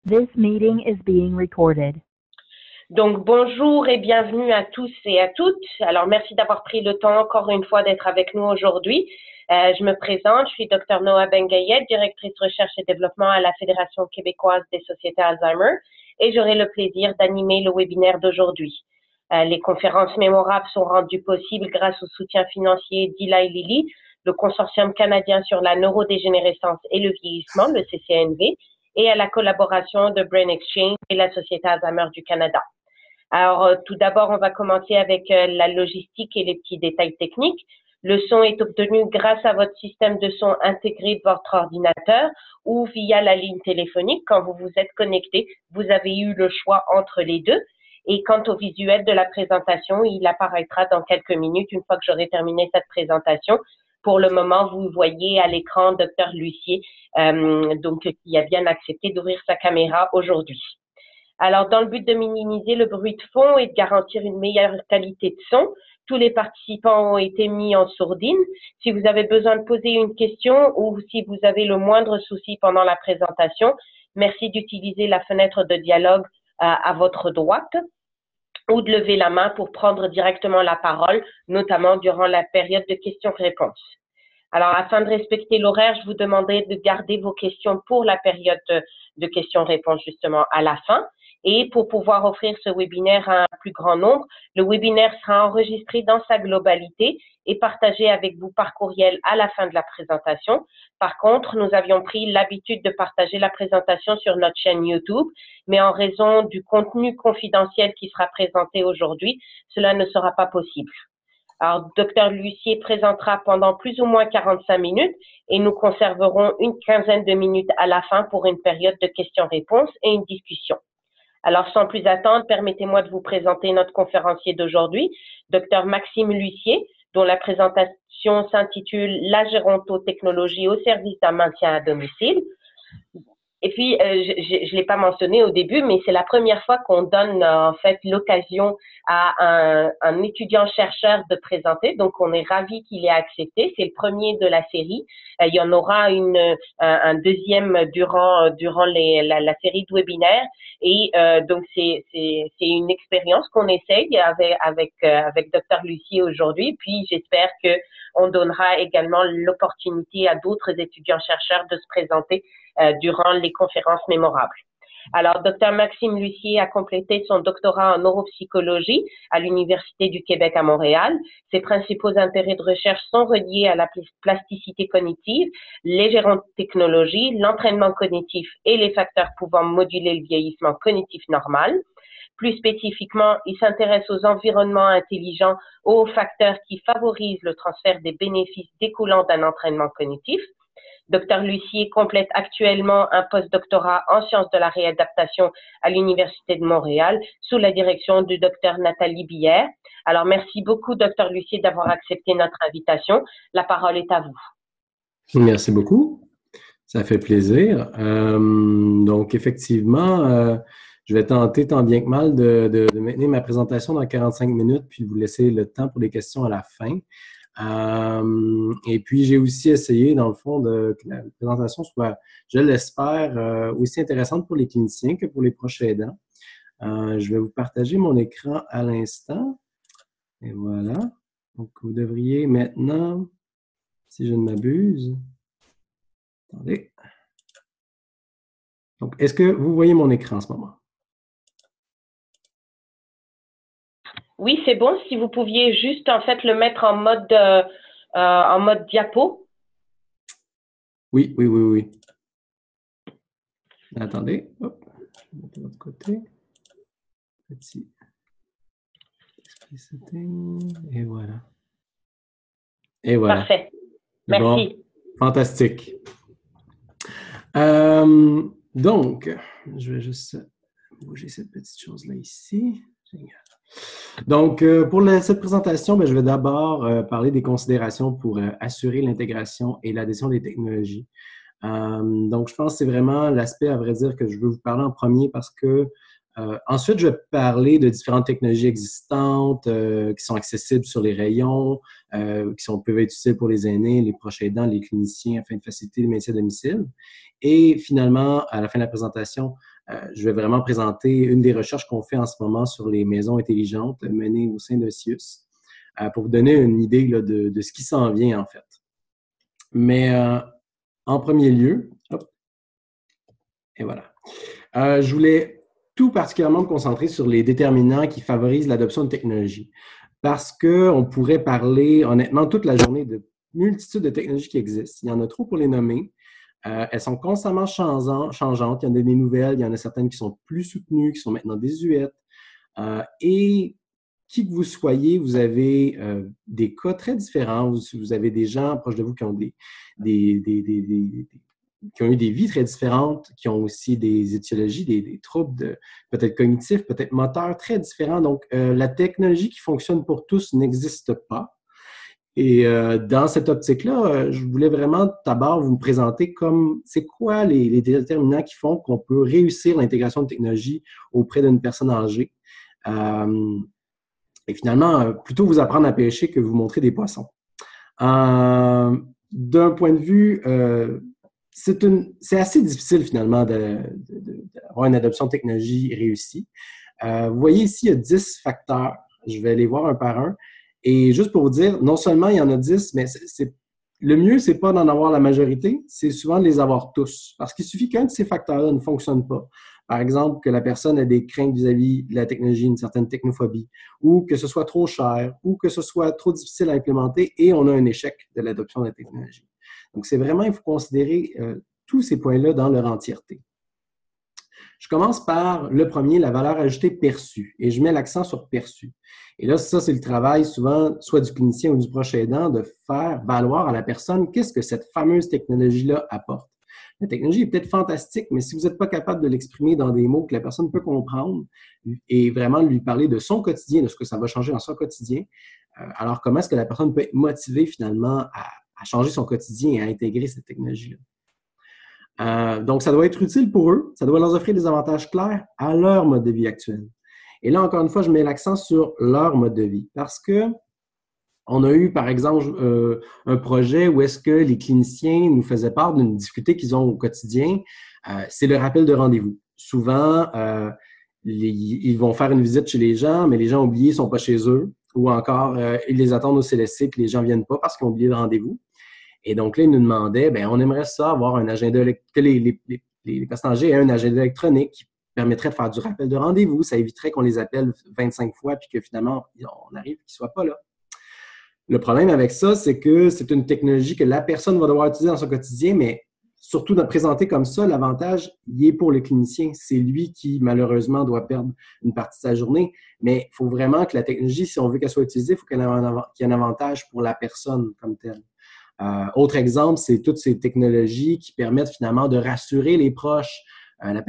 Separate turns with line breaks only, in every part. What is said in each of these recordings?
This meeting is being recorded.
Donc, bonjour et bienvenue à tous et à toutes. Alors, merci d'avoir pris le temps encore une fois d'être avec nous aujourd'hui. Je me présente, je suis Dr Noa Bengayed, directrice recherche et développement à la Fédération québécoise des sociétés Alzheimer, et j'aurai le plaisir d'animer le webinaire d'aujourd'hui. Les conférences mémorables sont rendues possibles grâce au soutien financier d'Eli Lilly, le consortium canadien sur la neurodégénérescence et le vieillissement, le CCNV, et à la collaboration de Brain Exchange et la Société Alzheimer du Canada. Alors, tout d'abord, on va commencer avec la logistique et les petits détails techniques. Le son est obtenu grâce à votre système de son intégré de votre ordinateur ou via la ligne téléphonique. Quand vous vous êtes connecté, vous avez eu le choix entre les deux. Et quant au visuel de la présentation, il apparaîtra dans quelques minutes une fois que j'aurai terminé cette présentation. Pour le moment, vous voyez à l'écran Dr Lucier, qui a bien accepté d'ouvrir sa caméra aujourd'hui. Alors, dans le but de minimiser le bruit de fond et de garantir une meilleure qualité de son, tous les participants ont été mis en sourdine. Si vous avez besoin de poser une question ou si vous avez le moindre souci pendant la présentation, merci d'utiliser la fenêtre de dialogue à votre droite ou de lever la main pour prendre directement la parole, notamment durant la période de questions-réponses. Alors, afin de respecter l'horaire, je vous demanderai de garder vos questions pour la période de questions-réponses, justement, à la fin. Et pour pouvoir offrir ce webinaire à un plus grand nombre, le webinaire sera enregistré dans sa globalité et partagé avec vous par courriel à la fin de la présentation. Par contre, nous avions pris l'habitude de partager la présentation sur notre chaîne YouTube, mais en raison du contenu confidentiel qui sera présenté aujourd'hui, cela ne sera pas possible. Alors, Dr Lucier présentera pendant plus ou moins 45 minutes et nous conserverons une quinzaine de minutes à la fin pour une période de questions-réponses et une discussion. Alors, sans plus attendre, permettez-moi de vous présenter notre conférencier d'aujourd'hui, Dr Maxime Lucier, dont la présentation s'intitule « La gérontotechnologie au service d'un maintien à domicile ». Et puis, je l'ai pas mentionné au début, mais c'est la première fois qu'on donne en fait l'occasion à un étudiant-chercheur de présenter. Donc, on est ravis qu'il ait accepté. C'est le premier de la série. Il y en aura un deuxième durant la série de webinaires. Et donc, c'est une expérience qu'on essaye avec Dr Lucier aujourd'hui. Puis, j'espère que on donnera également l'opportunité à d'autres étudiants-chercheurs de se présenter durant les conférences mémorables. Alors, Dr Maxime Lucier a complété son doctorat en neuropsychologie à l'Université du Québec à Montréal. Ses principaux intérêts de recherche sont reliés à la plasticité cognitive, les gérontotechnologies, l'entraînement cognitif et les facteurs pouvant moduler le vieillissement cognitif normal. Plus spécifiquement, il s'intéresse aux environnements intelligents, aux facteurs qui favorisent le transfert des bénéfices découlant d'un entraînement cognitif. Dr Lucier complète actuellement un postdoctorat en sciences de la réadaptation à l'Université de Montréal sous la direction du Dr Nathalie Billère. Alors, merci beaucoup, Dr Lucier, d'avoir accepté notre invitation. La parole est à vous.
Merci beaucoup. Ça fait plaisir. Donc, effectivement, je vais tenter tant bien que mal de maintenir ma présentation dans 45 minutes puis vous laisser le temps pour les questions à la fin. Et puis, j'ai aussi essayé, dans le fond, que la présentation soit, je l'espère, aussi intéressante pour les cliniciens que pour les proches aidants. Je vais vous partager mon écran à l'instant. Et voilà. Donc, vous devriez maintenant, si je ne m'abuse, attendez. Donc, est-ce que vous voyez mon écran en ce moment?
Oui, c'est bon. Si vous pouviez juste, en fait, le mettre en mode diapo.
Oui, oui, oui, oui. Attendez. Hop. Je vais mettre de l'autre côté. Petit. Setting. Et voilà. Et voilà.
Parfait. Merci.
Bon, fantastique. Donc, je vais juste bouger cette petite chose-là ici. Génial. Donc, pour cette présentation, je vais d'abord parler des considérations pour assurer l'intégration et l'adhésion des technologies. Donc, je pense que c'est vraiment l'aspect, à vrai dire, que je veux vous parler en premier parce que ensuite, je vais parler de différentes technologies existantes qui sont accessibles sur les rayons, peuvent être utiles pour les aînés, les proches aidants, les cliniciens afin de faciliter le maintien à domicile. Et finalement, à la fin de la présentation, Je vais vraiment présenter une des recherches qu'on fait en ce moment sur les maisons intelligentes menées au sein de CIUS pour vous donner une idée là, de ce qui s'en vient en fait. Mais en premier lieu, hop, et voilà. Je voulais tout particulièrement me concentrer sur les déterminants qui favorisent l'adoption de technologies. Parce qu'on pourrait parler honnêtement toute la journée de multitudes de technologies qui existent. Il y en a trop pour les nommer. Elles sont constamment changeantes. Il y en a des nouvelles, il y en a certaines qui sont plus soutenues, qui sont maintenant désuètes. Et qui que vous soyez, vous avez des cas très différents. Vous avez des gens proches de vous qui ont qui ont eu des vies très différentes, qui ont aussi des étiologies, des troubles peut-être cognitifs, peut-être moteurs très différents. Donc, la technologie qui fonctionne pour tous n'existe pas. Et dans cette optique-là, je voulais vraiment d'abord vous présenter comme c'est quoi les déterminants qui font qu'on peut réussir l'intégration de technologie auprès d'une personne âgée. Et finalement, plutôt vous apprendre à pêcher que vous montrer des poissons. D'un point de vue, c'est assez difficile finalement d'avoir une adoption de technologie réussie. Vous voyez ici, il y a 10 facteurs. Je vais les voir un par un. Et juste pour vous dire, non seulement il y en a 10, mais le mieux, c'est pas d'en avoir la majorité, c'est souvent de les avoir tous. Parce qu'il suffit qu'un de ces facteurs-là ne fonctionne pas. Par exemple, que la personne ait des craintes vis-à-vis de la technologie, une certaine technophobie, ou que ce soit trop cher, ou que ce soit trop difficile à implémenter, et on a un échec de l'adoption de la technologie. Donc, c'est vraiment, il faut considérer tous ces points-là dans leur entièreté. Je commence par le premier, la valeur ajoutée perçue, et je mets l'accent sur perçu. Et là, ça, c'est le travail souvent, soit du clinicien ou du proche aidant, de faire valoir à la personne qu'est-ce que cette fameuse technologie-là apporte. La technologie est peut-être fantastique, mais si vous n'êtes pas capable de l'exprimer dans des mots que la personne peut comprendre et vraiment lui parler de son quotidien, de ce que ça va changer dans son quotidien, alors comment est-ce que la personne peut être motivée finalement à changer son quotidien et à intégrer cette technologie-là? Donc, ça doit être utile pour eux, ça doit leur offrir des avantages clairs à leur mode de vie actuel. Et là, encore une fois, je mets l'accent sur leur mode de vie parce que on a eu, par exemple, un projet où est-ce que les cliniciens nous faisaient part d'une difficulté qu'ils ont au quotidien, c'est le rappel de rendez-vous. Souvent, ils vont faire une visite chez les gens, mais les gens oubliés ne sont pas chez eux, ou encore, ils les attendent au CLSC puis les gens ne viennent pas parce qu'ils ont oublié le rendez-vous. Et donc là, ils nous demandaient, bien, on aimerait ça avoir un agenda, que les personnes âgées aient un agenda électronique qui permettrait de faire du rappel de rendez-vous. Ça éviterait qu'on les appelle 25 fois puis que finalement, on arrive qu'ils ne soient pas là. Le problème avec ça, c'est que c'est une technologie que la personne va devoir utiliser dans son quotidien, mais surtout de présenter comme ça, l'avantage, il est pour le clinicien. C'est lui qui, malheureusement, doit perdre une partie de sa journée. Mais il faut vraiment que la technologie, si on veut qu'elle soit utilisée, il faut qu'il y ait un avantage pour la personne comme telle. Autre exemple, c'est toutes ces technologies qui permettent finalement de rassurer les proches.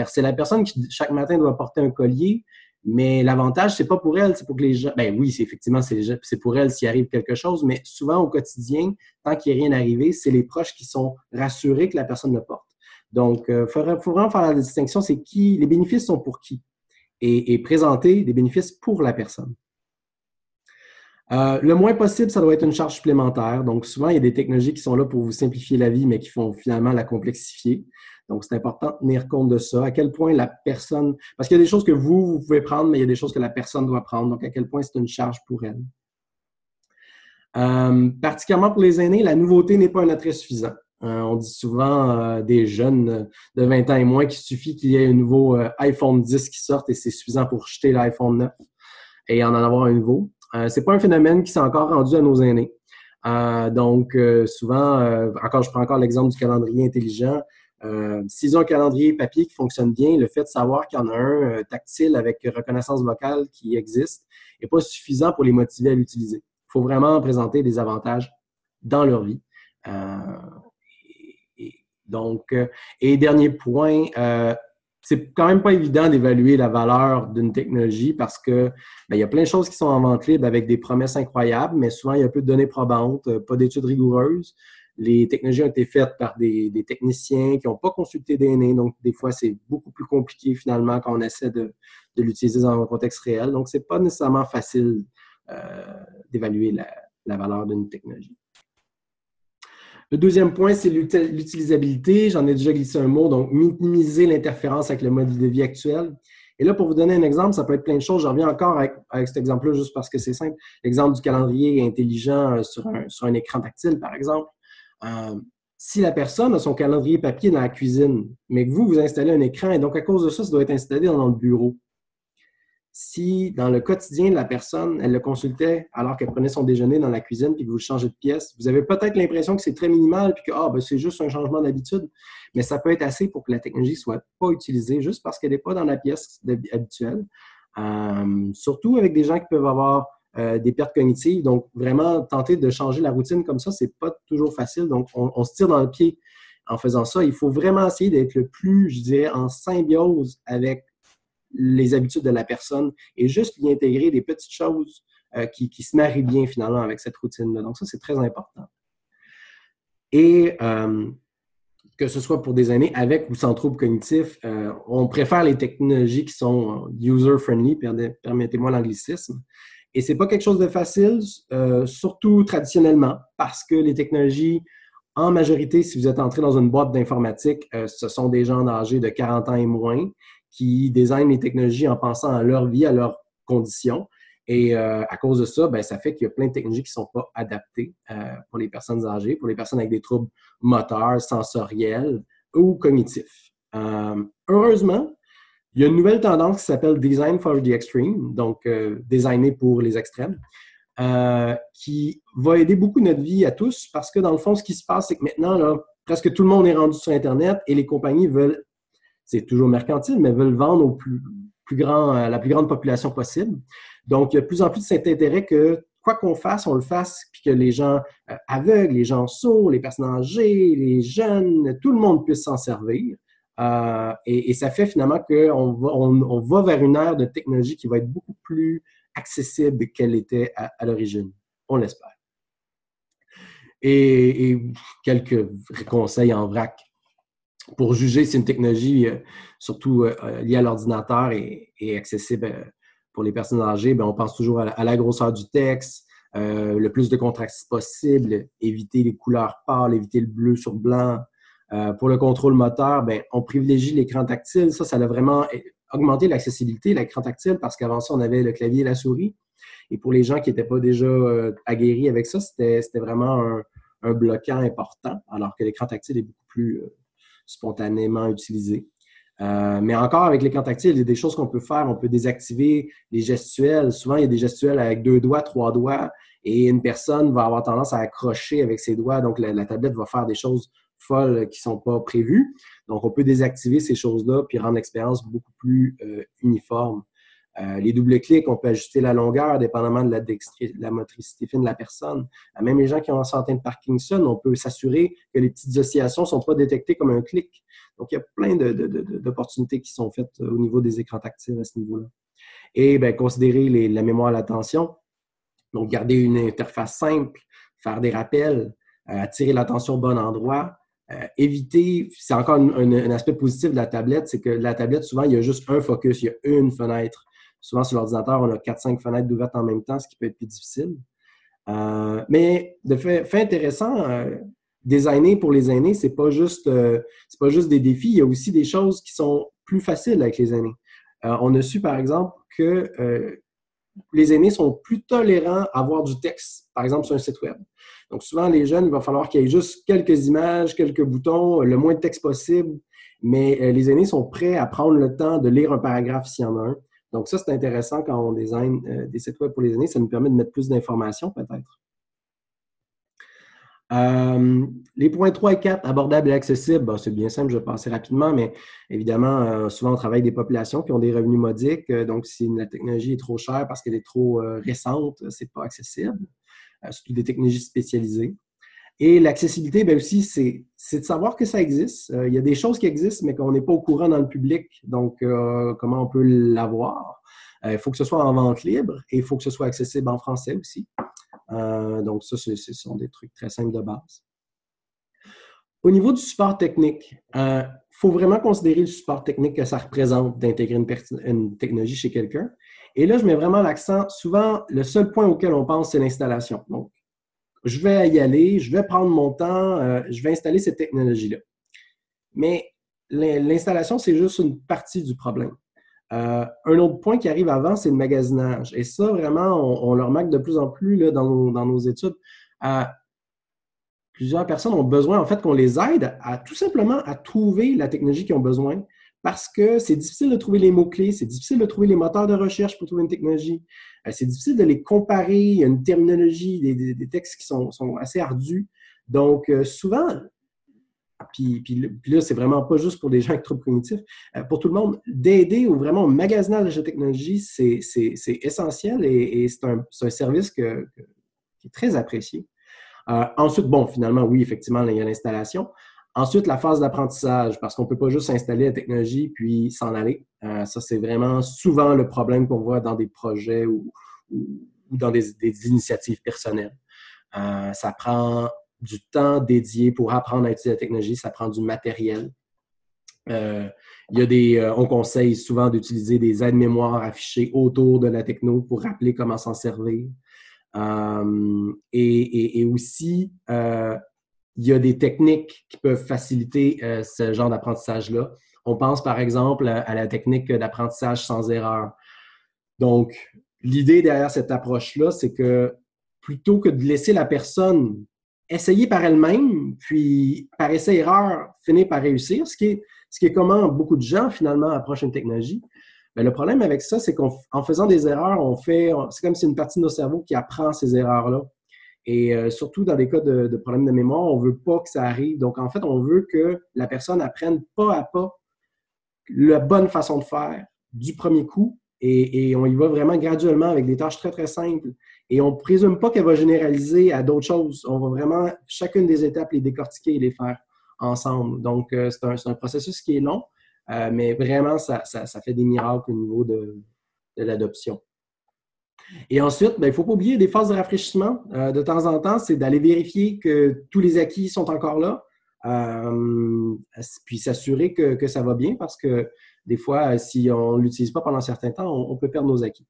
C'est la personne qui, chaque matin, doit porter un collier, mais l'avantage, c'est pas pour elle, c'est pour que les gens... Ben oui, effectivement, c'est pour elle s'il arrive quelque chose, mais souvent au quotidien, tant qu'il n'y a rien arrivé, c'est les proches qui sont rassurés que la personne le porte. Donc, il faut vraiment faire la distinction, c'est qui, les bénéfices sont pour qui, et présenter des bénéfices pour la personne. Le moins possible, ça doit être une charge supplémentaire. Donc, souvent, il y a des technologies qui sont là pour vous simplifier la vie, mais qui font finalement la complexifier. Donc, c'est important de tenir compte de ça. À quel point la personne... Parce qu'il y a des choses que vous pouvez prendre, mais il y a des choses que la personne doit prendre. Donc, à quel point c'est une charge pour elle. Particulièrement pour les aînés, la nouveauté n'est pas un attrait suffisant. On dit souvent des jeunes de 20 ans et moins qu'il suffit qu'il y ait un nouveau iPhone 10 qui sorte et c'est suffisant pour jeter l'iPhone 9 et en avoir un nouveau. C'est pas un phénomène qui s'est encore rendu à nos aînés. Donc, souvent, je prends encore l'exemple du calendrier intelligent. S'ils ont un calendrier papier qui fonctionne bien, le fait de savoir qu'il y en a un tactile avec reconnaissance vocale qui existe n'est pas suffisant pour les motiver à l'utiliser. Il faut vraiment présenter des avantages dans leur vie. Et dernier point, c'est quand même pas évident d'évaluer la valeur d'une technologie parce que il y a plein de choses qui sont en vente libre avec des promesses incroyables, mais souvent il y a peu de données probantes, pas d'études rigoureuses. Les technologies ont été faites par des techniciens qui n'ont pas consulté des aînés, donc des fois c'est beaucoup plus compliqué finalement quand on essaie de l'utiliser dans un contexte réel. Donc c'est pas nécessairement facile d'évaluer la valeur d'une technologie. Le deuxième point, c'est l'utilisabilité. J'en ai déjà glissé un mot, donc minimiser l'interférence avec le mode de vie actuel. Et là, pour vous donner un exemple, ça peut être plein de choses. Je reviens encore avec cet exemple-là juste parce que c'est simple. L'exemple du calendrier intelligent sur un écran tactile, par exemple. Si la personne a son calendrier papier dans la cuisine, mais que vous installez un écran, et donc à cause de ça, ça doit être installé dans le bureau. Si, dans le quotidien de la personne, elle le consultait alors qu'elle prenait son déjeuner dans la cuisine puis que vous changez de pièce, vous avez peut-être l'impression que c'est très minimal puis que c'est juste un changement d'habitude, mais ça peut être assez pour que la technologie ne soit pas utilisée juste parce qu'elle n'est pas dans la pièce habituelle. Surtout avec des gens qui peuvent avoir des pertes cognitives. Donc, vraiment, tenter de changer la routine comme ça, c'est pas toujours facile. Donc, on se tire dans le pied en faisant ça. Il faut vraiment essayer d'être le plus, je dirais, en symbiose avec les habitudes de la personne et juste lui intégrer des petites choses qui se marient bien finalement avec cette routine-là. Donc ça, c'est très important. Et que ce soit pour des aînés avec ou sans troubles cognitifs, on préfère les technologies qui sont user-friendly, permettez-moi l'anglicisme. Et c'est pas quelque chose de facile, surtout traditionnellement, parce que les technologies, en majorité, si vous êtes entré dans une boîte d'informatique, ce sont des gens âgés de 40 ans et moins qui designent les technologies en pensant à leur vie, à leurs conditions. Et à cause de ça, ça fait qu'il y a plein de technologies qui ne sont pas adaptées pour les personnes âgées, pour les personnes avec des troubles moteurs, sensoriels ou cognitifs. Heureusement, il y a une nouvelle tendance qui s'appelle Design for the Extreme, donc designer pour les extrêmes, qui va aider beaucoup notre vie à tous parce que dans le fond, ce qui se passe, c'est que maintenant, là, presque tout le monde est rendu sur Internet et les compagnies veulent, c'est toujours mercantile, mais veulent vendre au la plus grande population possible. Donc, il y a de plus en plus de cet intérêt que quoi qu'on fasse, on le fasse, puis que les gens aveugles, les gens sourds, les personnes âgées, les jeunes, tout le monde puisse s'en servir. Et ça fait finalement qu'on va vers une ère de technologie qui va être beaucoup plus accessible qu'elle était à l'origine. On l'espère. Et quelques conseils en vrac. Pour juger si une technologie, surtout liée à l'ordinateur, est accessible pour les personnes âgées, on pense toujours à la grosseur du texte, le plus de contraste possible, éviter les couleurs pâles, éviter le bleu sur blanc. Pour le contrôle moteur, on privilégie l'écran tactile. Ça a vraiment augmenté l'accessibilité, l'écran tactile, parce qu'avant ça, on avait le clavier et la souris. Et pour les gens qui n'étaient pas déjà aguerris avec ça, c'était vraiment un bloquant important, alors que l'écran tactile est beaucoup plus spontanément utilisé. Mais encore, avec l'écran tactile, il y a des choses qu'on peut faire. On peut désactiver les gestuels. Souvent, il y a des gestuels avec 2 doigts, 3 doigts, et une personne va avoir tendance à accrocher avec ses doigts. Donc, la tablette va faire des choses folles qui ne sont pas prévues. Donc, on peut désactiver ces choses-là puis rendre l'expérience beaucoup plus uniforme. Les double-clics, on peut ajuster la longueur dépendamment de la motricité fine de la personne. Même les gens qui ont un certain Parkinson, on peut s'assurer que les petites oscillations ne sont pas détectées comme un clic. Donc, il y a plein d'opportunités qui sont faites au niveau des écrans tactiles à ce niveau-là. Et considérer la mémoire à l'attention. Donc, garder une interface simple, faire des rappels, attirer l'attention au bon endroit. Éviter, c'est encore un aspect positif de la tablette, c'est que la tablette, souvent, il y a juste un focus, il y a une fenêtre. Souvent, sur l'ordinateur, on a 4-5 fenêtres ouvertes en même temps, ce qui peut être plus difficile. Mais de fait intéressant, designer pour les aînés, c'est pas juste des défis, il y a aussi des choses qui sont plus faciles avec les aînés. On a su, par exemple, que les aînés sont plus tolérants à voir du texte, par exemple, sur un site web. Donc, souvent, les jeunes, il va falloir qu'il y ait juste quelques images, quelques boutons, le moins de texte possible, mais les aînés sont prêts à prendre le temps de lire un paragraphe s'il y en a un. Donc, ça, c'est intéressant quand on design des sites web pour les aînés. Ça nous permet de mettre plus d'informations, peut-être. Les points 3 et 4, abordables et accessibles, c'est bien simple, je vais passer rapidement, mais évidemment, souvent, on travaille avec des populations qui ont des revenus modiques. Donc, si la technologie est trop chère parce qu'elle est trop récente, c'est pas accessible. Surtout des technologies spécialisées. Et l'accessibilité, aussi, c'est de savoir que ça existe. Il y a des choses qui existent, mais qu'on n'est pas au courant dans le public. Donc, comment on peut l'avoir? Il faut que ce soit en vente libre et il faut que ce soit accessible en français aussi. Donc, ça, ce sont des trucs très simples de base. Au niveau du support technique, il faut vraiment considérer le support technique que ça représente d'intégrer une technologie chez quelqu'un. Et là, je mets vraiment l'accent. Souvent, le seul point auquel on pense, c'est l'installation. Donc, je vais y aller, je vais prendre mon temps, je vais installer cette technologie-là. Mais l'installation, c'est juste une partie du problème. Un autre point qui arrive avant, c'est le magasinage. Et ça, vraiment, on le remarque de plus en plus là, dans nos études. Plusieurs personnes ont besoin, en fait, qu'on les aide à tout simplement à trouver la technologie qu'ils ont besoin parce que c'est difficile de trouver les mots-clés, c'est difficile de trouver les moteurs de recherche pour trouver une technologie. C'est difficile de les comparer. Il y a une terminologie, des textes qui sont assez ardus. Donc, souvent, puis là, c'est vraiment pas juste pour des gens avec troubles cognitifs, pour tout le monde, d'aider ou vraiment au magasinage de la technologie, c'est essentiel et c'est un service qui est très apprécié. Ensuite, bon, finalement, oui, effectivement, il y a l'installation. Ensuite, la phase d'apprentissage, parce qu'on ne peut pas juste installer la technologie puis s'en aller. Ça, c'est vraiment souvent le problème qu'on voit dans des projets ou dans des initiatives personnelles. Ça prend du temps dédié pour apprendre à utiliser la technologie, ça prend du matériel. On conseille souvent d'utiliser des aides-mémoires affichées autour de la techno pour rappeler comment s'en servir. Et aussi, il y a des techniques qui peuvent faciliter ce genre d'apprentissage-là. On pense par exemple à la technique d'apprentissage sans erreur. Donc, l'idée derrière cette approche-là, c'est que plutôt que de laisser la personne essayer par elle-même, puis par essai-erreur, finir par réussir, ce qui est comment beaucoup de gens finalement approchent une technologie. Mais le problème avec ça, c'est qu'en faisant des erreurs, c'est comme si une partie de nos cerveaux qui apprend ces erreurs-là. Et surtout dans des cas de problèmes de mémoire, on ne veut pas que ça arrive. Donc, en fait, on veut que la personne apprenne pas à pas la bonne façon de faire du premier coup. Et on y va vraiment graduellement avec des tâches très, très simples. Et on ne présume pas qu'elle va généraliser à d'autres choses. On va vraiment, chacune des étapes, les décortiquer et les faire ensemble. Donc, c'est un processus qui est long, mais vraiment, ça fait des miracles au niveau de l'adoption. Et ensuite, il ne faut pas oublier des phases de rafraîchissement. De temps en temps, c'est d'aller vérifier que tous les acquis sont encore là, puis s'assurer que ça va bien parce que des fois, si on ne l'utilise pas pendant un certain temps, on peut perdre nos acquis.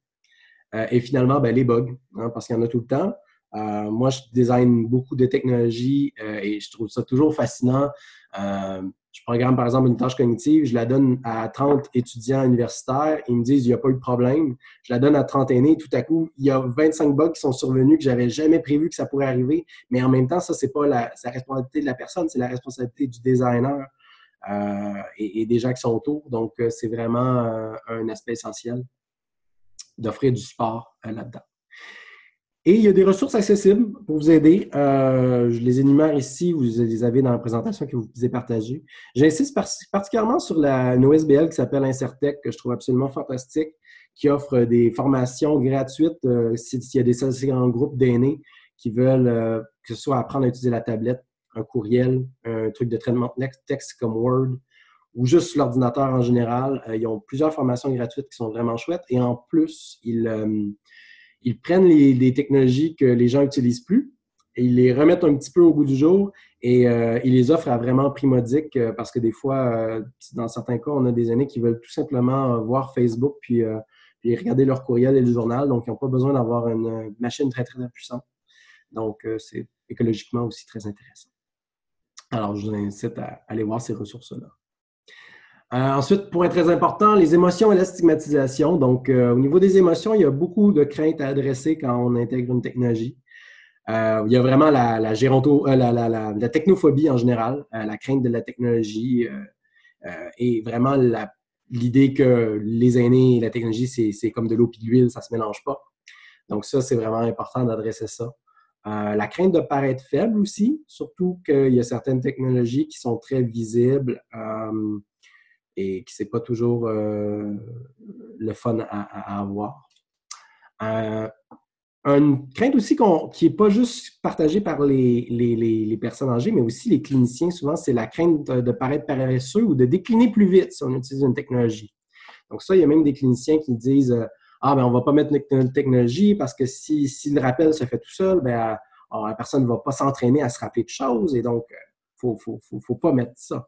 Et finalement, les bugs, parce qu'il y en a tout le temps. Moi, je design beaucoup de technologies et je trouve ça toujours fascinant. Je programme, par exemple, une tâche cognitive, je la donne à 30 étudiants universitaires, ils me disent qu'il n'y a pas eu de problème. Je la donne à 30 aînés, tout à coup, il y a 25 bugs qui sont survenus que je n'avais jamais prévu que ça pourrait arriver. Mais en même temps, ça, ce n'est pas la responsabilité de la personne, c'est la responsabilité du designer et des gens qui sont autour. Donc, c'est vraiment un aspect essentiel d'offrir du support là-dedans. Et il y a des ressources accessibles pour vous aider. Je les énumère ici, vous les avez dans la présentation que vous pouvez partager. J'insiste particulièrement sur une OSBL qui s'appelle Incertec, que je trouve absolument fantastique, qui offre des formations gratuites s'il y a des assez grands groupes d'aînés qui veulent que ce soit apprendre à utiliser la tablette, un courriel, un truc de traitement de texte comme Word, ou juste l'ordinateur en général. Ils ont plusieurs formations gratuites qui sont vraiment chouettes. Et en plus, ils prennent les technologies que les gens n'utilisent plus et ils les remettent un petit peu au goût du jour et ils les offrent à vraiment prix modique parce que des fois, dans certains cas, on a des aînés qui veulent tout simplement voir Facebook puis regarder leur courriel et le journal. Donc, ils n'ont pas besoin d'avoir une machine très, très puissante. Donc, c'est écologiquement aussi très intéressant. Alors, je vous incite à aller voir ces ressources-là. Ensuite, point très important, les émotions et la stigmatisation. Donc, au niveau des émotions, il y a beaucoup de craintes à adresser quand on intègre une technologie. Il y a vraiment la technophobie en général, la crainte de la technologie et vraiment l'idée que les aînés et la technologie, c'est comme de l'eau et de l'huile, ça ne se mélange pas. Donc, ça, c'est vraiment important d'adresser ça. La crainte de paraître faible aussi, surtout qu'il y a certaines technologies qui sont très visibles et qui n'est pas toujours le fun à avoir. Une crainte aussi qui n'est pas juste partagée par les personnes âgées, mais aussi les cliniciens, souvent, c'est la crainte de paraître paresseux ou de décliner plus vite si on utilise une technologie. Donc ça, il y a même des cliniciens qui disent « Ah, on ne va pas mettre une technologie parce que si le rappel se fait tout seul, la personne ne va pas s'entraîner à se rappeler de choses et donc, il ne faut pas mettre ça. »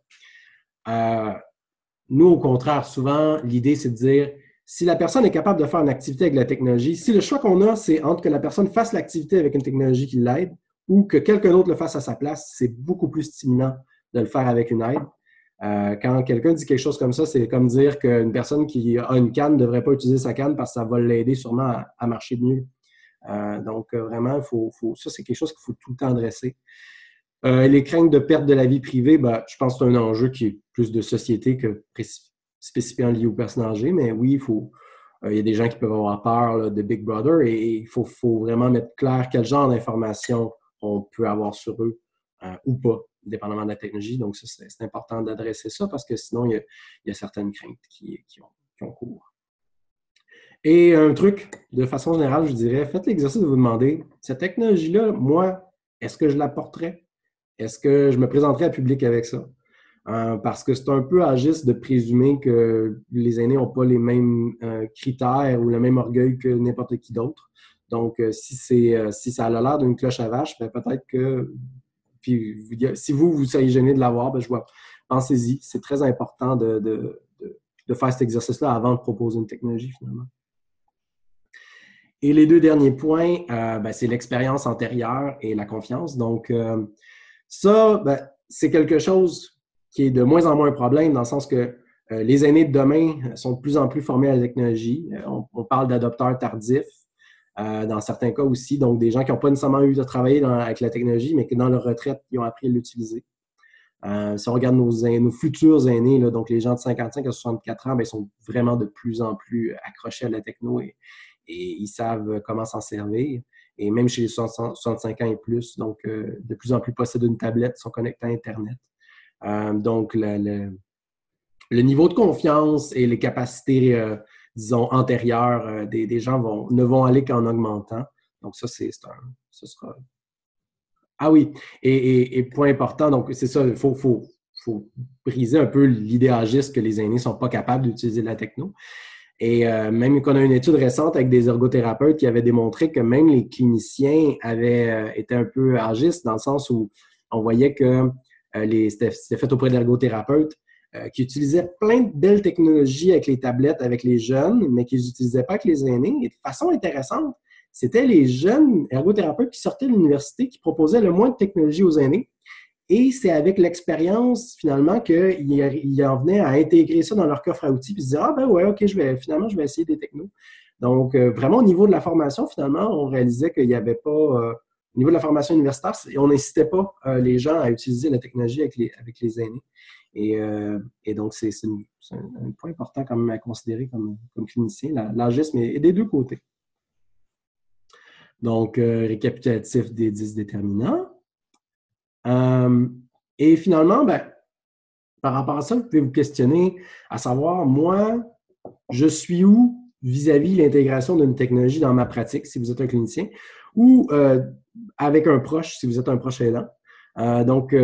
Nous, au contraire, souvent, l'idée, c'est de dire, si la personne est capable de faire une activité avec la technologie, si le choix qu'on a, c'est entre que la personne fasse l'activité avec une technologie qui l'aide ou que quelqu'un d'autre le fasse à sa place, c'est beaucoup plus stimulant de le faire avec une aide. Quand quelqu'un dit quelque chose comme ça, c'est comme dire qu'une personne qui a une canne ne devrait pas utiliser sa canne parce que ça va l'aider sûrement à marcher mieux. Donc, vraiment, ça, c'est quelque chose qu'il faut tout le temps adresser. Les craintes de perte de la vie privée, ben, je pense que c'est un enjeu qui est plus de société que spécifiquement lié aux personnes âgées, mais oui, il y a des gens qui peuvent avoir peur là, de Big Brother et il faut vraiment mettre clair quel genre d'informations on peut avoir sur eux ou pas, dépendamment de la technologie. Donc, ça, c'est important d'adresser ça parce que sinon, il y a certaines craintes qui ont cours. Et un truc, de façon générale, je dirais, faites l'exercice de vous demander, cette technologie-là, moi, est-ce que je la porterais? Est-ce que je me présenterais à public avec ça? Parce que c'est un peu agiste de présumer que les aînés n'ont pas les mêmes critères ou le même orgueil que n'importe qui d'autre. Donc, si ça a l'air d'une cloche à vache, ben peut-être que puis, si vous soyez gêné de l'avoir, ben, pensez-y. C'est très important de faire cet exercice-là avant de proposer une technologie, finalement. Et les deux derniers points, ben, c'est l'expérience antérieure et la confiance. Donc, ça, ben, c'est quelque chose qui est de moins en moins un problème dans le sens que les aînés de demain sont de plus en plus formés à la technologie. On parle d'adopteurs tardifs. Dans certains cas aussi, donc des gens qui n'ont pas nécessairement eu à travailler avec la technologie, mais qui, dans leur retraite, ils ont appris à l'utiliser. Si on regarde nos futurs aînés, là, donc les gens de 55 à 64 ans, bien, ils sont vraiment de plus en plus accrochés à la techno et ils savent comment s'en servir. Et même chez les 65 ans et plus, donc de plus en plus possèdent une tablette, sont connectés à Internet. Donc, le niveau de confiance et les capacités disons, antérieures des gens ne vont aller qu'en augmentant. Donc, ça, ce sera... Ah oui, et point important, donc c'est ça, il faut briser un peu l'idée âgiste que les aînés ne sont pas capables d'utiliser de la techno. Et même qu'on a une étude récente avec des ergothérapeutes qui avait démontré que même les cliniciens avaient été un peu âgistes dans le sens où on voyait que c'était fait auprès d'ergothérapeutes qui utilisaient plein de belles technologies avec les tablettes, avec les jeunes, mais qu'ils n'utilisaient pas avec les aînés. Et de façon intéressante, c'était les jeunes ergothérapeutes qui sortaient de l'université qui proposaient le moins de technologie aux aînés. Et c'est avec l'expérience, finalement, qu'ils en venaient à intégrer ça dans leur coffre à outils puis se dire « Ah ben ouais, OK, je vais essayer des technos. » Donc, vraiment, au niveau de la formation, finalement, on réalisait qu'il n'y avait pas... au niveau de la formation universitaire, on n'incitait pas les gens à utiliser la technologie avec les aînés. Et donc, c'est un point important quand même à considérer comme clinicien, l'agisme est des deux côtés. Donc, récapitulatif des 10 déterminants. Et finalement, ben, par rapport à ça, vous pouvez vous questionner à savoir, moi, je suis où vis-à-vis l'intégration d'une technologie dans ma pratique, si vous êtes un clinicien, ou avec un proche, si vous êtes un proche aidant. Donc,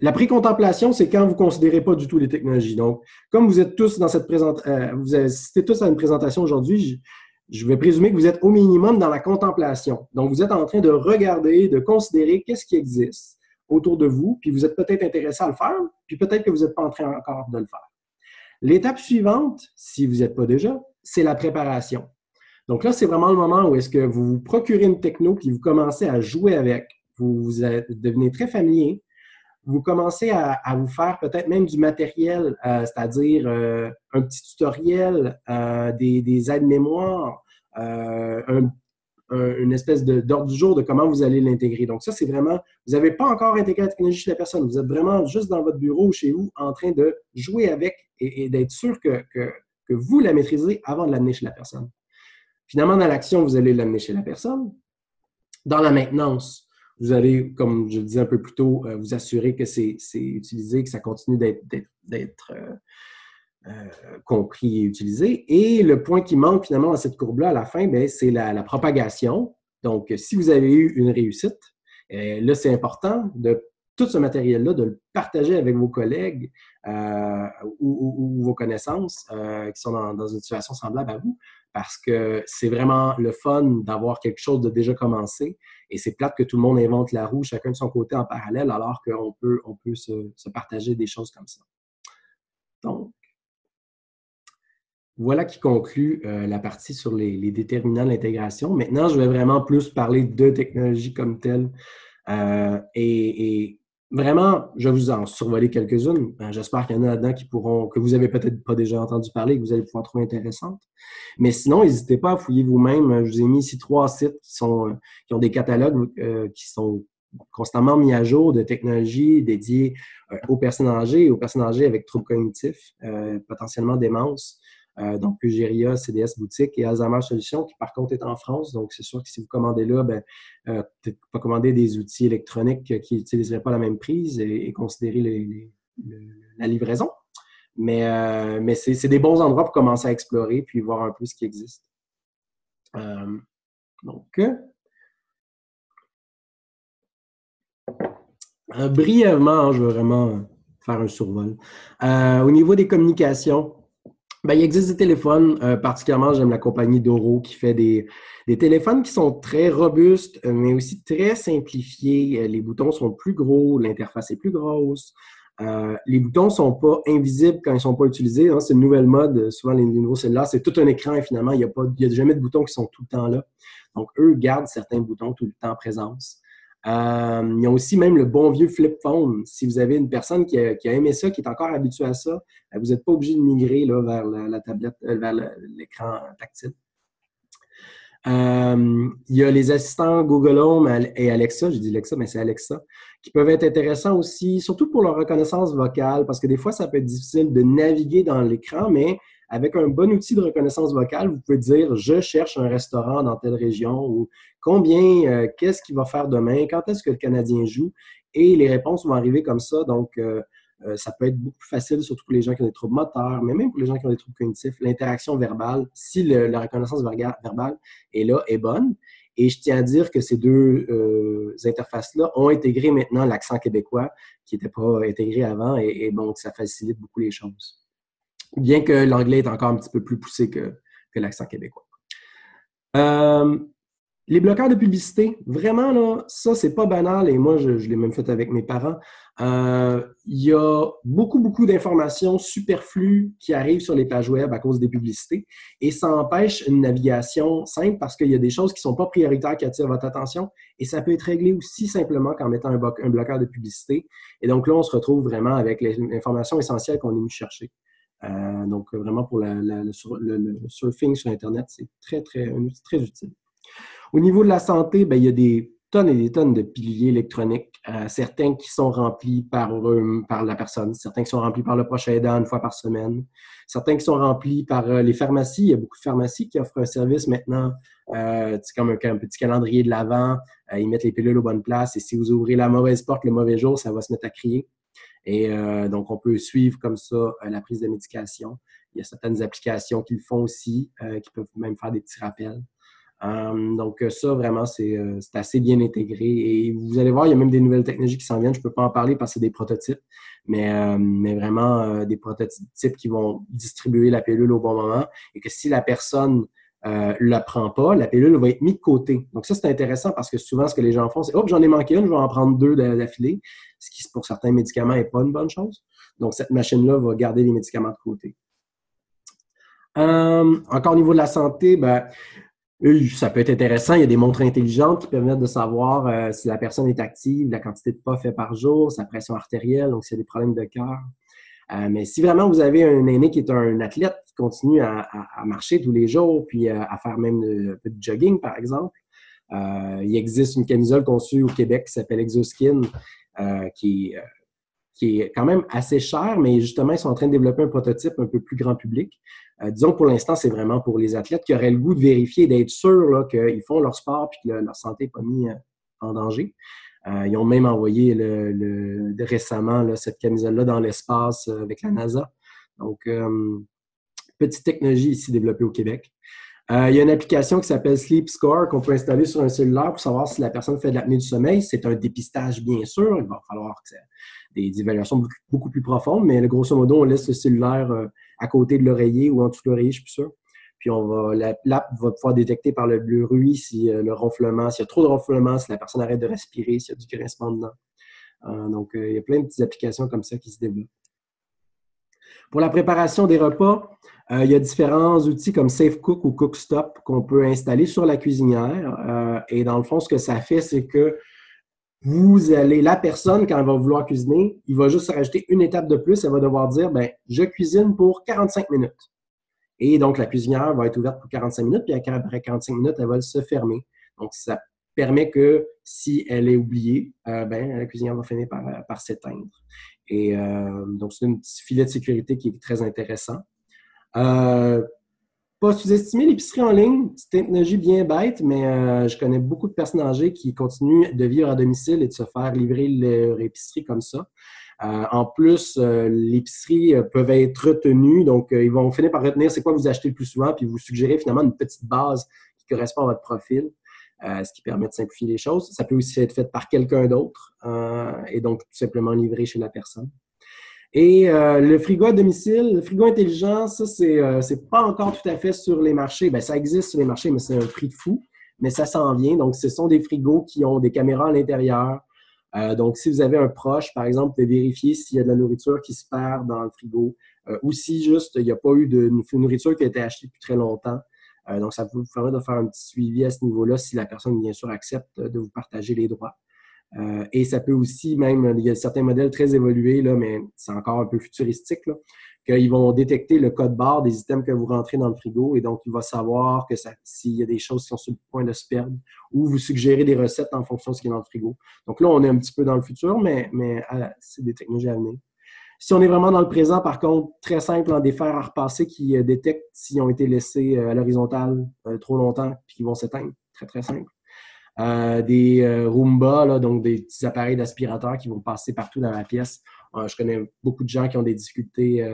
la précontemplation, c'est quand vous ne considérez pas du tout les technologies. Donc, comme vous êtes tous dans cette vous assistez tous à une présentation aujourd'hui, je vais présumer que vous êtes au minimum dans la contemplation. Donc, vous êtes en train de regarder, de considérer qu'est-ce qui existe autour de vous, puis vous êtes peut-être intéressé à le faire, puis peut-être que vous n'êtes pas en train encore de le faire. L'étape suivante, si vous n'êtes pas déjà, c'est la préparation. Donc là, c'est vraiment le moment où est-ce que vous vous procurez une techno, puis vous commencez à jouer avec. Vous devenez très familier. Vous commencez à vous faire peut-être même du matériel, c'est-à-dire un petit tutoriel, des aides-mémoires, une espèce d'ordre du jour de comment vous allez l'intégrer. Donc ça, c'est vraiment, vous n'avez pas encore intégré la technologie chez la personne. Vous êtes vraiment juste dans votre bureau ou chez vous en train de jouer avec et d'être sûr que vous la maîtrisez avant de l'amener chez la personne. Finalement, dans l'action, vous allez l'amener chez la personne. Dans la maintenance, vous allez, comme je le disais un peu plus tôt, vous assurer que c'est utilisé, que ça continue d'être compris et utilisé. Et le point qui manque finalement dans cette courbe-là à la fin, c'est la propagation. Donc, si vous avez eu une réussite, là, c'est important de tout ce matériel-là, de le partager avec vos collègues ou vos connaissances qui sont dans une situation semblable à vous, parce que c'est vraiment le fun d'avoir quelque chose de déjà commencé et c'est plate que tout le monde invente la roue, chacun de son côté en parallèle, alors qu'on peut se partager des choses comme ça. Donc, voilà qui conclut la partie sur les déterminants de l'intégration. Maintenant, je vais vraiment plus parler de technologie comme telle. Et vraiment, je vais vous en survoler quelques-unes. J'espère qu'il y en a là-dedans que vous avez peut-être pas déjà entendu parler, que vous allez pouvoir trouver intéressantes. Mais sinon, n'hésitez pas à fouiller vous-même. Je vous ai mis ici 3 sites qui ont des catalogues qui sont constamment mis à jour de technologies dédiées aux personnes âgées avec troubles cognitifs, potentiellement démence. Donc, Pugeria, CDS Boutique et Alzheimer Solutions, qui par contre est en France. Donc, c'est sûr que si vous commandez là, peut-être pas commander des outils électroniques qui n'utiliseraient pas la même prise et considérer la livraison. Mais c'est des bons endroits pour commencer à explorer puis voir un peu ce qui existe. Brièvement, je vais vraiment faire un survol. Au niveau des communications, il existe des téléphones, particulièrement j'aime la compagnie Doro qui fait des téléphones qui sont très robustes, mais aussi très simplifiés. Les boutons sont plus gros, l'interface est plus grosse. Les boutons ne sont pas invisibles quand ils ne sont pas utilisés. Hein. C'est une nouvelle mode. Souvent, les nouveaux cellulaires, c'est tout un écran et finalement, il n'y a jamais de boutons qui sont tout le temps là. Donc, eux gardent certains boutons tout le temps en présence. Ils ont aussi même le bon vieux flip phone. Si vous avez une personne qui a aimé ça, qui est encore habituée à ça, vous n'êtes pas obligé de migrer là, vers la tablette, vers l'écran tactile. Il y a les assistants Google Home et Alexa, j'ai dit Alexa, mais c'est Alexa, qui peuvent être intéressants aussi, surtout pour leur reconnaissance vocale, parce que des fois, ça peut être difficile de naviguer dans l'écran, mais avec un bon outil de reconnaissance vocale, vous pouvez dire « Je cherche un restaurant dans telle région » ou « Combien, qu'est-ce qu'il va faire demain? Quand est-ce que le Canadien joue? » Et les réponses vont arriver comme ça, donc ça peut être beaucoup plus facile, surtout pour les gens qui ont des troubles moteurs, mais même pour les gens qui ont des troubles cognitifs. L'interaction verbale, si la reconnaissance verbale est là, est bonne. Et je tiens à dire que ces deux interfaces-là ont intégré maintenant l'accent québécois, qui n'était pas intégré avant, et bon, ça facilite beaucoup les choses. Bien que l'anglais est encore un petit peu plus poussé que l'accent québécois. Les bloqueurs de publicité, vraiment, là, ça, c'est pas banal, et moi, je l'ai même fait avec mes parents. Il y a beaucoup d'informations superflues qui arrivent sur les pages web à cause des publicités, et ça empêche une navigation simple parce qu'il y a des choses qui ne sont pas prioritaires qui attirent votre attention, et ça peut être réglé aussi simplement qu'en mettant un bloqueur de publicité. Et donc là, on se retrouve vraiment avec l'information essentielle qu'on est venu chercher. Donc, vraiment, pour le surfing sur Internet, c'est un outil très utile. Au niveau de la santé, il y a des tonnes et des tonnes de piliers électroniques, certains qui sont remplis par la personne, certains qui sont remplis par le proche aidant une fois par semaine, certains qui sont remplis par les pharmacies. Il y a beaucoup de pharmacies qui offrent un service maintenant, c'est comme un petit calendrier de l'Avent, ils mettent les pilules aux bonnes places et si vous ouvrez la mauvaise porte le mauvais jour, ça va se mettre à crier. Et donc, on peut suivre comme ça la prise de médication. Il y a certaines applications qui le font aussi, qui peuvent même faire des petits rappels. Donc, ça, vraiment, c'est assez bien intégré. Et vous allez voir, il y a même des nouvelles technologies qui s'en viennent. Je ne peux pas en parler parce que c'est des prototypes, mais vraiment des prototypes qui vont distribuer la pilule au bon moment et que si la personne ne la prend pas, la pilule va être mise de côté. Donc, ça, c'est intéressant parce que souvent, ce que les gens font, c'est « Hop, j'en ai manqué une, je vais en prendre 2 d'affilée », ce qui, pour certains médicaments, n'est pas une bonne chose. Donc, cette machine-là va garder les médicaments de côté. Encore au niveau de la santé, ça peut être intéressant. Il y a des montres intelligentes qui permettent de savoir si la personne est active, la quantité de pas fait par jour, sa pression artérielle, donc s'il y a des problèmes de cœur. Mais si vraiment vous avez un aîné qui est un athlète qui continue à marcher tous les jours, puis à faire même un peu de jogging, par exemple, il existe une camisole conçue au Québec qui s'appelle Exoskin, qui est quand même assez cher, mais justement, ils sont en train de développer un prototype un peu plus grand public. Disons que pour l'instant, c'est vraiment pour les athlètes qui auraient le goût de vérifier, d'être sûrs qu'ils font leur sport et que leur santé n'est pas mise en danger. Ils ont même envoyé récemment là, cette camisole-là dans l'espace avec la NASA. Donc, petite technologie ici développée au Québec. Il y a une application qui s'appelle Sleep Score qu'on peut installer sur un cellulaire pour savoir si la personne fait de l'apnée du sommeil. C'est un dépistage, bien sûr. Il va falloir des évaluations beaucoup plus profondes, mais grosso modo, on laisse le cellulaire à côté de l'oreiller ou en dessous de l'oreiller, je suis plus sûr. Puis l'app va pouvoir détecter par le bruit si le ronflement, s'il y a trop de ronflement, si la personne arrête de respirer, s'il y a du grincement dedans. Donc, il y a plein de petites applications comme ça qui se développent. Pour la préparation des repas, Il y a différents outils comme SafeCook ou CookStop qu'on peut installer sur la cuisinière. Et dans le fond, ce que ça fait, c'est que la personne, quand elle va vouloir cuisiner, il va juste se rajouter une étape de plus. Elle va devoir dire, ben, je cuisine pour 45 minutes. Et donc, la cuisinière va être ouverte pour 45 minutes, puis après 45 minutes, elle va se fermer. Donc, ça permet que si elle est oubliée, la cuisinière va finir par s'éteindre. Et donc, c'est un petit filet de sécurité qui est très intéressant. Pas sous-estimer l'épicerie en ligne, c'est une technologie bien bête, mais je connais beaucoup de personnes âgées qui continuent de vivre à domicile et de se faire livrer leur épicerie comme ça. En plus, l'épicerie peuvent être retenues, donc ils vont finir par retenir c'est quoi vous achetez le plus souvent, puis vous suggérer finalement une petite base qui correspond à votre profil, ce qui permet de simplifier les choses. Ça peut aussi être fait par quelqu'un d'autre et donc tout simplement livré chez la personne. Et le frigo à domicile, le frigo intelligent, ça, c'est pas encore tout à fait sur les marchés. Ben, ça existe sur les marchés, mais c'est un prix de fou, mais ça s'en vient. Donc, ce sont des frigos qui ont des caméras à l'intérieur. Donc, si vous avez un proche, par exemple, vous pouvez vérifier s'il y a de la nourriture qui se perd dans le frigo ou si juste il n'y a pas eu de nourriture qui a été achetée depuis très longtemps. Donc, ça vous permet de faire un petit suivi à ce niveau-là si la personne, bien sûr, accepte de vous partager les droits. Et ça peut aussi, même, il y a certains modèles très évolués, là, mais c'est encore un peu futuristique, là, qu'ils vont détecter le code barre des items que vous rentrez dans le frigo et donc il va savoir que s'il y a des choses qui sont sur le point de se perdre ou vous suggérer des recettes en fonction de ce qui est dans le frigo. Donc là, on est un petit peu dans le futur, mais c'est des technologies à venir. Si on est vraiment dans le présent, par contre, très simple, des fers à repasser qui détectent s'ils ont été laissés à l'horizontale trop longtemps puis qu'ils vont s'éteindre. Très, très simple. Des Roomba, là, donc des petits appareils d'aspirateur qui vont passer partout dans la pièce. Je connais beaucoup de gens qui ont des difficultés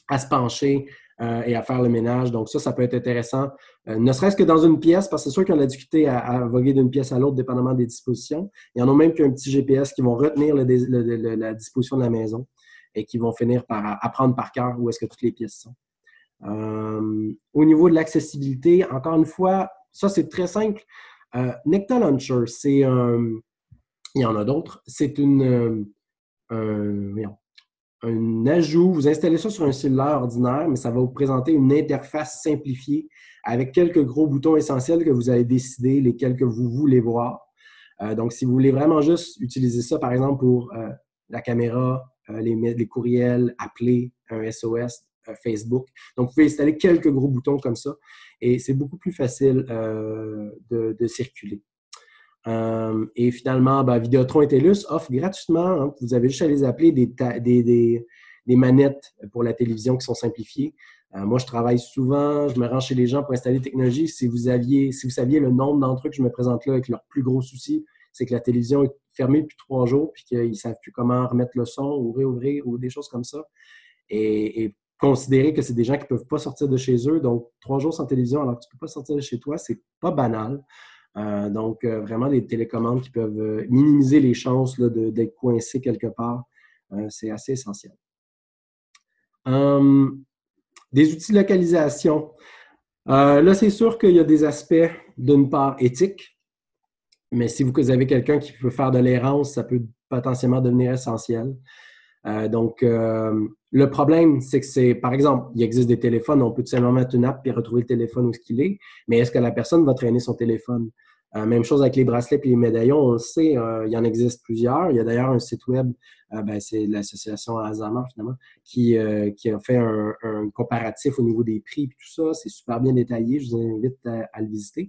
à se pencher et à faire le ménage. Donc ça peut être intéressant, ne serait-ce que dans une pièce, parce que c'est sûr qu'ils ont la difficulté à voguer d'une pièce à l'autre, dépendamment des dispositions. Il y en a même qu'un petit GPS qui vont retenir la disposition de la maison et qui vont finir par apprendre par cœur où est-ce que toutes les pièces sont. Au niveau de l'accessibilité, encore une fois, ça c'est très simple. Nectar Launcher, il y en a d'autres, c'est un ajout, vous installez ça sur un cellulaire ordinaire, mais ça va vous présenter une interface simplifiée avec quelques gros boutons essentiels que vous allez décider, lesquels que vous voulez voir. Donc, si vous voulez vraiment juste utiliser ça, par exemple, pour la caméra, les courriels, appeler, un SOS, Facebook. Donc, vous pouvez installer quelques gros boutons comme ça et c'est beaucoup plus facile de circuler. Et finalement, Vidéotron et TELUS offrent gratuitement, vous avez juste à les appeler, des manettes pour la télévision qui sont simplifiées. Moi, je travaille souvent, je me rends chez les gens pour installer des technologies. Si vous saviez le nombre d'entre eux que je me présente là avec leur plus gros souci, c'est que la télévision est fermée depuis 3 jours puis qu'ils ne savent plus comment remettre le son ou réouvrir ou des choses comme ça. Et considérer que c'est des gens qui ne peuvent pas sortir de chez eux. Donc, 3 jours sans télévision alors que tu ne peux pas sortir de chez toi, c'est pas banal. Donc, vraiment des télécommandes qui peuvent minimiser les chances là, d'être coincé quelque part. C'est assez essentiel. Des outils de localisation. Là, c'est sûr qu'il y a des aspects, d'une part, éthiques, mais si vous avez quelqu'un qui peut faire de l'errance, ça peut potentiellement devenir essentiel. Donc, le problème, c'est que par exemple, il existe des téléphones, on peut tout simplement mettre une app et retrouver le téléphone où ce qu'il est, mais est-ce que la personne va traîner son téléphone? Même chose avec les bracelets et les médaillons, on le sait, il y en existe plusieurs. Il y a d'ailleurs un site web, c'est l'association Alzheimer finalement, qui a fait un comparatif au niveau des prix et tout ça. C'est super bien détaillé, je vous invite à le visiter.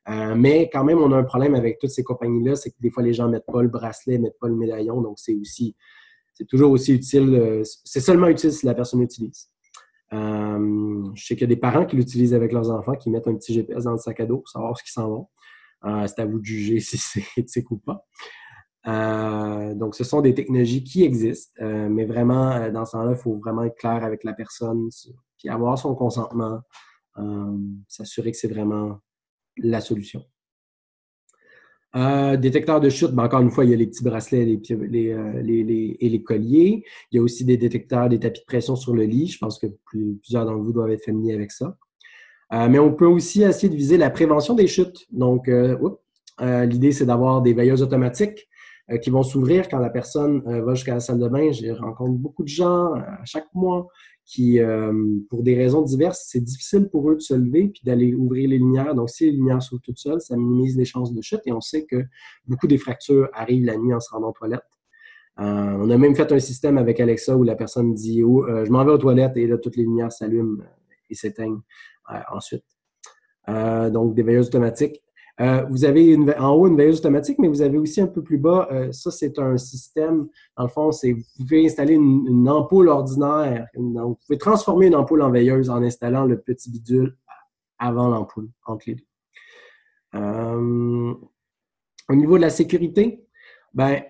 Mais quand même, on a un problème avec toutes ces compagnies-là, c'est que des fois, les gens ne mettent pas le bracelet, ne mettent pas le médaillon, donc c'est toujours aussi utile. C'est seulement utile si la personne l'utilise. Je sais qu'il y a des parents qui l'utilisent avec leurs enfants, qui mettent un petit GPS dans le sac à dos pour savoir ce qu'ils s'en vont. C'est à vous de juger si c'est éthique ou pas. Donc, ce sont des technologies qui existent, mais vraiment, dans ce temps-là, il faut vraiment être clair avec la personne, puis avoir son consentement, s'assurer que c'est vraiment la solution. Détecteurs de chute, encore une fois, il y a les petits bracelets et les colliers. Il y a aussi des détecteurs, des tapis de pression sur le lit. Je pense que plusieurs d'entre vous doivent être familiers avec ça. Mais on peut aussi essayer de viser la prévention des chutes. Donc, l'idée, c'est d'avoir des veilleuses automatiques qui vont s'ouvrir quand la personne va jusqu'à la salle de bain. Je rencontre beaucoup de gens à chaque mois qui, pour des raisons diverses, c'est difficile pour eux de se lever puis d'aller ouvrir les lumières. Donc, si les lumières sont toutes seules, ça minimise les chances de chute. Et on sait que beaucoup des fractures arrivent la nuit en se rendant aux toilettes. On a même fait un système avec Alexa où la personne dit oh, je m'en vais aux toilettes et là, toutes les lumières s'allument et s'éteignent ensuite. Donc, des veilleuses automatiques. Vous avez en haut une veilleuse automatique, mais vous avez aussi un peu plus bas, ça c'est un système, dans le fond, vous pouvez installer une ampoule ordinaire, donc vous pouvez transformer une ampoule en veilleuse en installant le petit bidule avant l'ampoule, entre les deux. Au niveau de la sécurité, ben,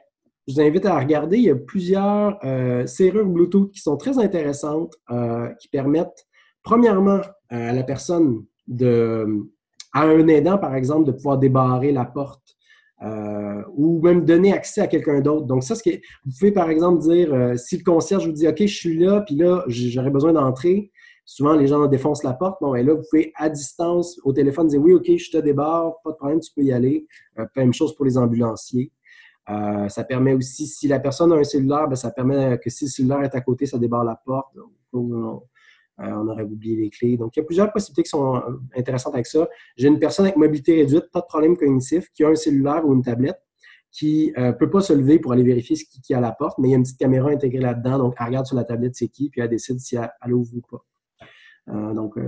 je vous invite à regarder, il y a plusieurs serrures Bluetooth qui sont très intéressantes, qui permettent, premièrement, à la personne à un aidant, par exemple, de pouvoir débarrer la porte ou même donner accès à quelqu'un d'autre. Donc, ça, vous pouvez, par exemple, dire, si le concierge vous dit « OK, je suis là, puis là, j'aurais besoin d'entrer », souvent, les gens défoncent la porte. Bon, et là, vous pouvez, à distance, au téléphone, dire « Oui, OK, je te débarre, pas de problème, tu peux y aller. » Même chose pour les ambulanciers. Ça permet aussi, si la personne a un cellulaire, ben, ça permet que si le cellulaire est à côté, ça débarre la porte. On aurait oublié les clés. Donc, il y a plusieurs possibilités qui sont intéressantes avec ça. J'ai une personne avec mobilité réduite, pas de problème cognitif, qui a un cellulaire ou une tablette, qui ne peut pas se lever pour aller vérifier ce qui est à la porte, mais il y a une petite caméra intégrée là-dedans. Donc, elle regarde sur la tablette c'est qui, puis elle décide si elle ouvre ou pas. Donc,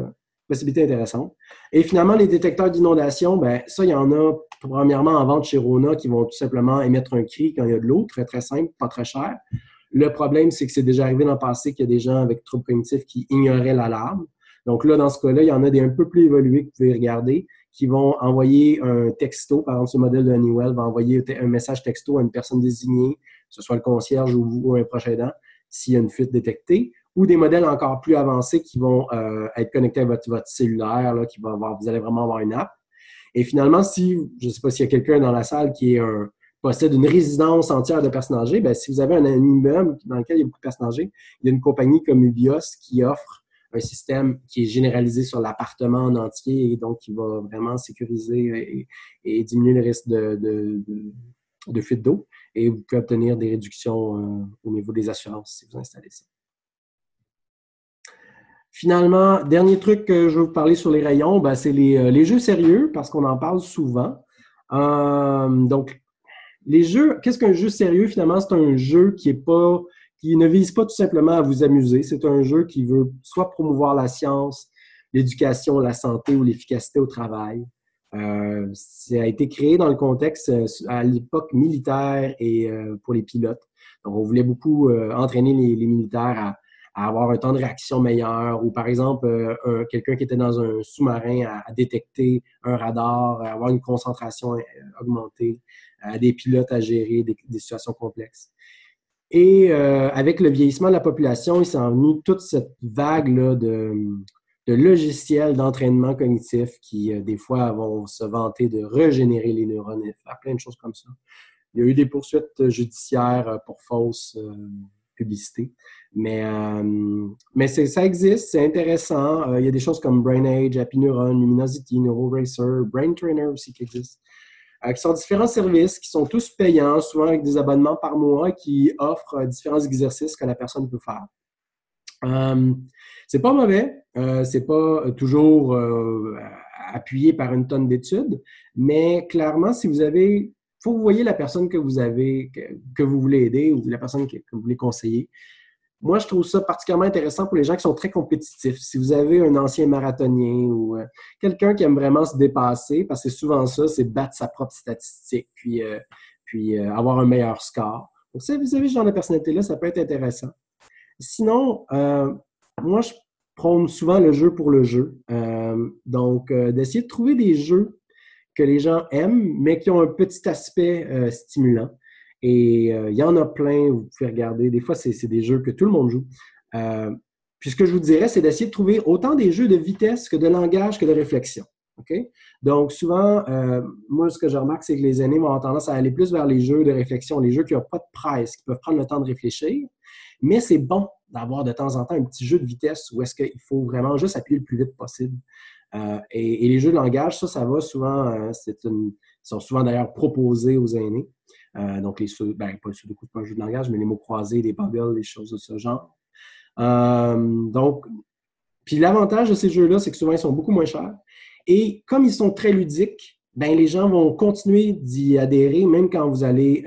possibilité intéressante. Et finalement, les détecteurs d'inondation, ben ça, il y en a premièrement en vente chez Rona qui vont tout simplement émettre un cri quand il y a de l'eau, très, très simple, pas très cher. Le problème, c'est que c'est déjà arrivé dans le passé qu'il y a des gens avec troubles cognitifs qui ignoraient l'alarme. Donc là, dans ce cas-là, il y en a des un peu plus évolués que vous pouvez regarder qui vont envoyer un texto. Par exemple, ce modèle de Honeywell va envoyer un message texto à une personne désignée, que ce soit le concierge ou un proche aidant, s'il y a une fuite détectée. Ou des modèles encore plus avancés qui vont être connectés à votre cellulaire, là, vous allez vraiment avoir une app. Et finalement, je ne sais pas s'il y a quelqu'un dans la salle qui possède une résidence entière de personnes âgées, bien, si vous avez un immeuble dans lequel il y a beaucoup de personnes âgées, il y a une compagnie comme Ubios qui offre un système qui est généralisé sur l'appartement en entier et donc qui va vraiment sécuriser et diminuer le risque de fuite d'eau. Et vous pouvez obtenir des réductions au niveau des assurances si vous installez ça. Finalement, dernier truc que je veux vous parler sur les rayons, ben, c'est les jeux sérieux, parce qu'on en parle souvent. Donc, les jeux, qu'est-ce qu'un jeu sérieux? Finalement, c'est un jeu qui ne vise pas tout simplement à vous amuser. C'est un jeu qui veut soit promouvoir la science, l'éducation, la santé ou l'efficacité au travail. Ça a été créé dans le contexte à l'époque militaire et pour les pilotes. Donc, on voulait beaucoup entraîner les militaires à avoir un temps de réaction meilleur ou, par exemple, quelqu'un qui était dans un sous-marin à détecter un radar, à avoir une concentration augmentée, des pilotes à gérer des situations complexes. Et avec le vieillissement de la population, il s'est venu toute cette vague-là de logiciels d'entraînement cognitif qui, des fois, vont se vanter de régénérer les neurones et faire plein de choses comme ça. Il y a eu des poursuites judiciaires pour fausse publicité. Mais ça existe, c'est intéressant. Il y a des choses comme BrainAge, Happy Neuron, Luminosity, NeuroRacer, Brain Trainer aussi qui existent, qui sont différents services qui sont tous payants, souvent avec des abonnements par mois qui offrent différents exercices que la personne peut faire. C'est pas mauvais, c'est pas toujours appuyé par une tonne d'études, mais clairement, si vous avez, faut que vous voyez la personne que vous avez, que vous voulez aider ou la personne que vous voulez conseiller. Moi, je trouve ça particulièrement intéressant pour les gens qui sont très compétitifs. Si vous avez un ancien marathonien ou quelqu'un qui aime vraiment se dépasser, parce que souvent ça, c'est battre sa propre statistique, puis avoir un meilleur score. Donc, si vous avez ce genre de personnalité-là, ça peut être intéressant. Sinon, moi, je prône souvent le jeu pour le jeu. Donc, d'essayer de trouver des jeux que les gens aiment, mais qui ont un petit aspect stimulant. Et il y en a plein, vous pouvez regarder. Des fois, c'est des jeux que tout le monde joue. Puis ce que je vous dirais, c'est d'essayer de trouver autant des jeux de vitesse que de langage que de réflexion. Okay? Donc, souvent, moi, ce que je remarque, c'est que les aînés vont avoir tendance à aller plus vers les jeux de réflexion, les jeux qui n'ont pas de presse, qui peuvent prendre le temps de réfléchir. Mais c'est bon d'avoir de temps en temps un petit jeu de vitesse où est-ce qu'il faut vraiment juste appuyer le plus vite possible. Et les jeux de langage, ça va souvent, sont souvent d'ailleurs proposés aux aînés. Donc, pas le sudoku, c'est pas un jeu de langage, mais les mots croisés, les bubbles, des choses de ce genre. Donc, puis l'avantage de ces jeux-là, c'est que souvent, ils sont beaucoup moins chers. Et comme ils sont très ludiques, ben les gens vont continuer d'y adhérer, même quand vous allez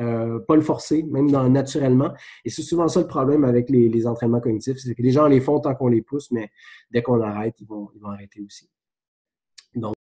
pas le forcer, même naturellement. Et c'est souvent ça le problème avec les entraînements cognitifs, c'est que les gens les font tant qu'on les pousse, mais dès qu'on arrête, ils vont arrêter aussi. Donc,